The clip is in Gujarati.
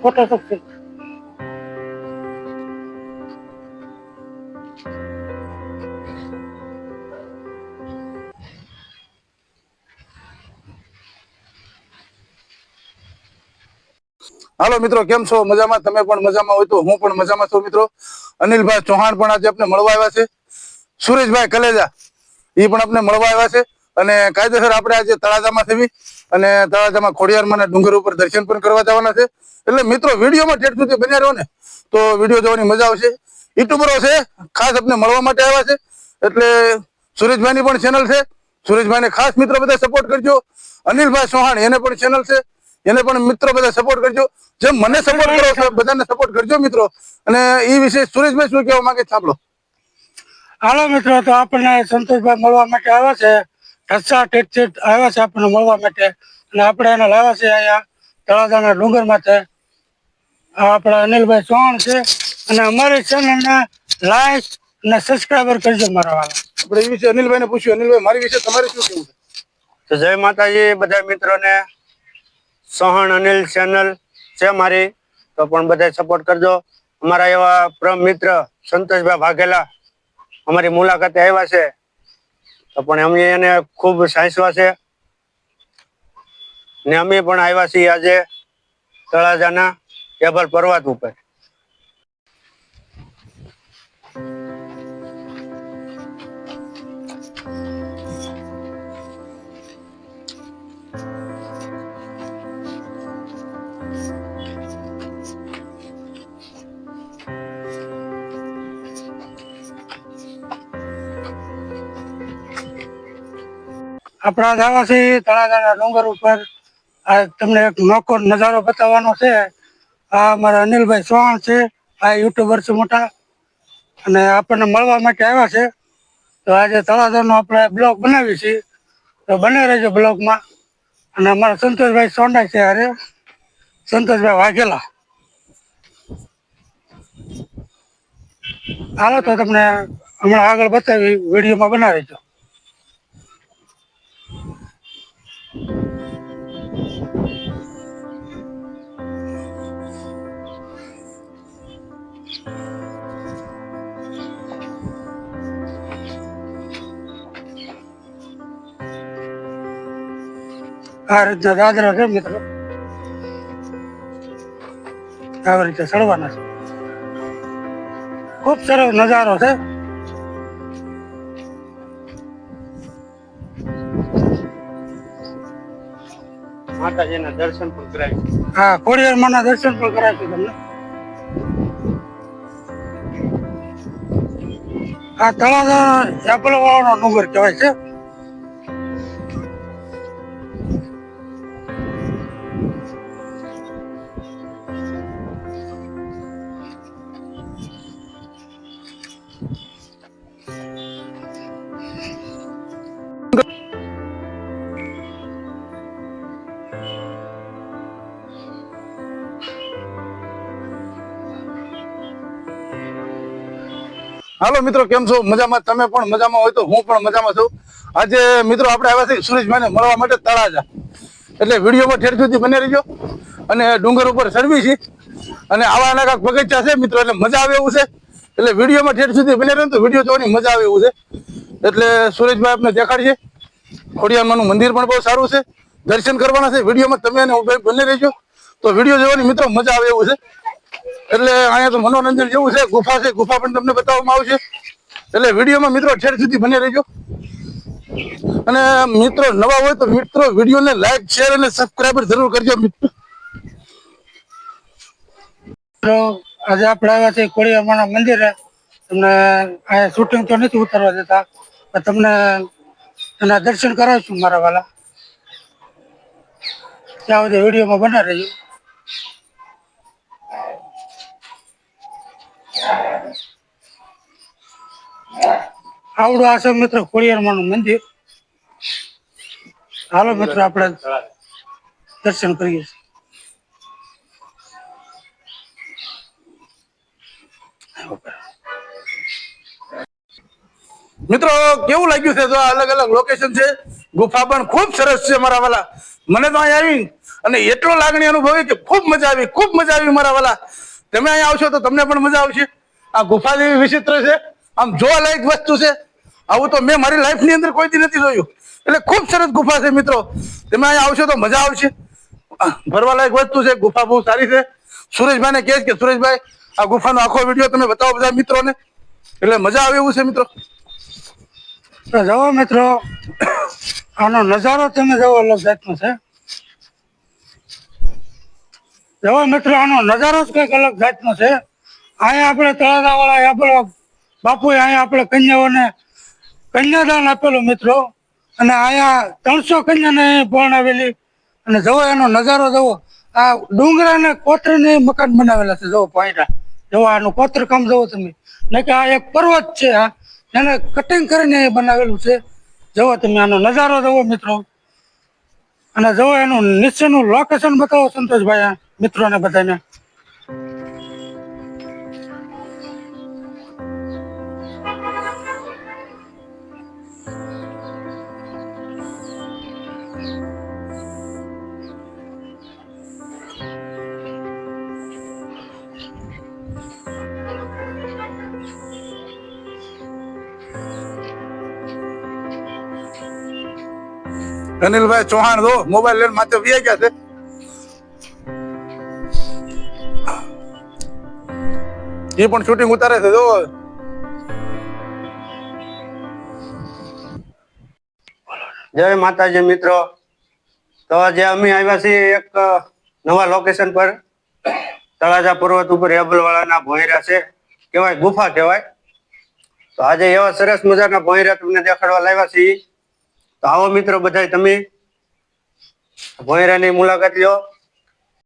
ફોટો શકશે. હાલો મિત્રો, કેમ છો? મજામાં? તમે પણ મજામાં હોય તો હું પણ મજામાં છું મિત્રો. અનિલભાઈ ચૌહાણ પણ આજે આપણે મળવા આવ્યા છે. સુરેશભાઈ કલેજા એ પણ આપણે મળવા આવ્યા છે. અને કાયદેસર આપણે આજે તળાજામાં થવી અને તળાજામાં ખોડિયારમાં ડુંગર ઉપર દર્શન પણ કરવા જવાના છે. એટલે મિત્રો વિડીયોમાં ઠેઠ સુધી બન્યા રહો ને તો વિડીયો જોવાની મજા આવશે. યુટ્યુબરો છે, ખાસ આપણે મળવા માટે આવ્યા છે. એટલે સુરેશભાઈની પણ ચેનલ છે. સુરેશભાઈને ખાસ મિત્રો બધા સપોર્ટ કરજો. અનિલભાઈ ચૌહાણ એને પણ ચેનલ છે, એને પણ મિત્રો બધા સપોર્ટ કરજો. જેમ મને સપોર્ટ કરો છો બધાને સપોર્ટ કરજો મિત્રો. અને એ વિશે સુરેશભાઈ શું કહેવા માંગે સાંભળો. હાલો મિત્રો, તો આપણને સંતોષભાઈ મળવા માટે આવ્યા છે. ઢસા ટેટ આવ્યા છે આપણને મળવા માટે. અને આપણે એને લાવ્યા છે અહીંયા તળાજાના ડુંગર માટે. આપણા અનિલભાઈ ચૌહાણ છે. અને અમારી ચેનલને લાઈક અને સબસ્ક્રાઈબર કરજો મારા વાળા. આપણે એ વિશે અનિલભાઈને પૂછ્યું. અનિલભાઈ, મારી વિશે તમારે શું કહેવું છે? તો જય માતાજી બધા મિત્રોને. ચૌહાણ અનિલ ચેનલ છે મારી, તો પણ બધા સપોર્ટ કરજો. અમારા એવા પરમ મિત્ર સંતોષભાઈ વાઘેલા અમારી મુલાકાતે આવ્યા છે, તો પણ અમે એને ખૂબ સાંસવા છે ને અમે પણ આવ્યા છીએ આજે તળાજાના ટેબલ પર્વત ઉપર. આપણા જવા છે તળાજાના ડુંગર ઉપર. આ તમને એક નોખો નજારો બતાવવાનો છે. આ અમારા અનિલભાઈ ચૌહાણ છે, આ યુટ્યુબર છે મોટા, અને આપણને મળવા માટે આવ્યા છે. તો આજે તળાજાનો આપણે બ્લોગ બનાવી છીએ, તો બને રહેજો બ્લોગમાં. અને અમારા સંતોષભાઈ સોંડા છે, અરે સંતોષભાઈ વાઘેલા. હાલો તો તમને હમણાં આગળ બતાવી વિડીયોમાં બનાવી રહેજો. આ રીતના દાદરા છે મિત્રો, આવી રીતે ચડવાના છે. ખૂબ સરસ નજારો છે. માતાજીના દર્શન પણ કરાય. હા, ખોડિયારમાંના દર્શન પણ કરાવીશું તમને. આ તળાજા એપલ વાળાનો ડુંગર કહેવાય છે. હાલો મિત્રો, કેમ છો? મજામાં? તમે પણ મજામાં હોય તો હું પણ મજામાં છું. આજે મિત્રો આપણે આવ્યા છીએ સુરેશભાઈને મળવા માટે તળાજા. એટલે વિડીયોમાં ઠેર સુધી બને રહીજો. અને ડુંગર ઉપર ચડવી છે અને આવા કાંઈક બગીચા છે મિત્રો, એટલે મજા આવે એવું છે. એટલે વિડીયોમાં ઠેર સુધી બને રહે તો વિડીયો જોવાની મજા આવે એવું છે. એટલે સુરેશભાઈ આપણે દેખાડશે. ખોડિયારમાંનું મંદિર પણ બહુ સારું છે, દર્શન કરવાના છે. વિડીયોમાં તમે અને બને રહેજો તો વિડીયો જોવાની મિત્રો મજા આવે એવું છે. એટલે અહીંયા તો મનોરંજન જેવું છે. ગુફા છે, ગુફા પણ તમને બતાવવામાં આવશે. એટલે વિડીયોમાં મિત્રો ઠેર સુધી બને રહેજો. અને મિત્રો નવા હોય તો મિત્રો વિડીયોને લાઈક, શેર અને સબસ્ક્રાઈબર જરૂર કરજો મિત્રો. આજે આપણે આવ્યા છીએ ખોડિયારમાંના મંદિરે. તમને અહીંયા શૂટિંગ તો નથી ઉતારવા દેતા, પણ તમને એના દર્શન કરાવીશું મારા વાલા. ત્યાં સુધી વિડીયોમાં બના રહેજો. આવડું આ છે મિત્રો ખોડિયારમાંનું મંદિર. હાલો મિત્રો, આપણે દર્શન કરીએ છીએ. મિત્રો કેવું લાગ્યું છે? તો અલગ અલગ લોકેશન છે, ગુફા પણ ખૂબ સરસ છે મારા વાલા. મને તો અહીંયા આવી અને એટલો લાગણી અનુભવી કે ખૂબ મજા આવી મારા વાલા. તમે અહીંયા આવશો તો તમને પણ મજા આવશે. આ ગુફા જેવી વિચિત્ર છે, આમ જોવાલાયક વસ્તુ છે. આવું તો મેં મારી લાઈફની અંદર કોઈથી નથી જોયું. એટલે ખૂબ સરસ ગુફા છે મિત્રો. તમે અહીંયા આવશો તો મજા આવશે. ફરવાલાયક વસ્તુ છે. ગુફા બહુ સારી છે. સુરેશભાઈને કહેશ કે સુરેશભાઈ આ ગુફાનો આખો વિડીયો તમે બતાવો બધા મિત્રોને, એટલે મજા આવે એવું છે મિત્રો. તો જુઓ મિત્રો, આનો નજારો તમે જુઓ અલગ જાતનો છે. જુઓ મિત્રો, આનો નજારો જ કંઈક અલગ જાતનો છે. અહીંયા આપણે તળાજાવાળા આપણો બાપુએ અહીંયા આપણે કન્યાઓને કન્યાદાન આપેલું મિત્રો, અને અહીંયા 300 કન્યાને પરણાવેલી. અને જુઓ એનો નજારો જુઓ. આ ડુંગરાને કોતરીને મકાન બનાવેલા છે. જુઓ પોઈન્ટા, જુઓ આનું કોતરકામ જુઓ તમે. ને કે આ એક પર્વત છે, આ એને કટિંગ કરીને બનાવેલું છે. જુઓ તમે આનો નજારો જુઓ મિત્રો. અને જુઓ એનું નીચેનું લોકેશન બતાવો સંતોષભાઈ આ મિત્રોને બધાને. અનિલભાઈ ચૌહાણ જો મોબાઈલ લઈને માથે વી ગયા છે. એ પણ શૂટિંગ ઉતારે છે. જો જય માતાજી મિત્રો. તો આજે અમે આવ્યા છીએ એક નવા લોકેશન પર. તળાજા પર્વત ઉપર એબલવાળાના ભોંયરા છે, કહેવાય ગુફા કહેવાય. તો આજે એવા સરસ મજાના ભોંયરા તમને દેખાડવા લાવ્યા છીએ. તો આવો મિત્રો બધા તમે ભોંયરાની મુલાકાત લ્યો.